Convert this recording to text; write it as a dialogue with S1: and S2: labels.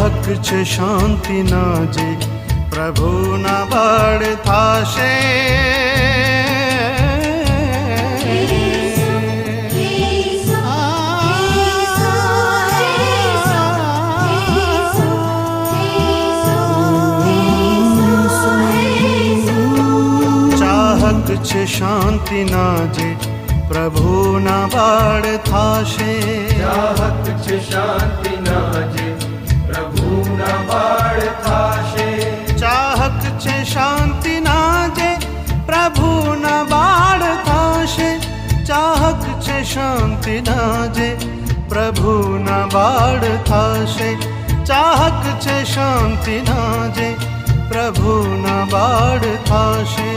S1: ચાહક છે શાંતિના જે પ્રભુના બળ થાશે. ચાહક છે શાંતિના જે પ્રભુના બળ થાશે.
S2: ચાહક છે શાંતિના જે પ્રભુના બળ થાશે.
S1: ચાહક છે શાંતિના જે પ્રભુના બળ થાશે. ચાહક છે શાંતિના જે પ્રભુના બળ થાશે. ચાહક છે શાંતિના જે પ્રભુના બળ થાશે.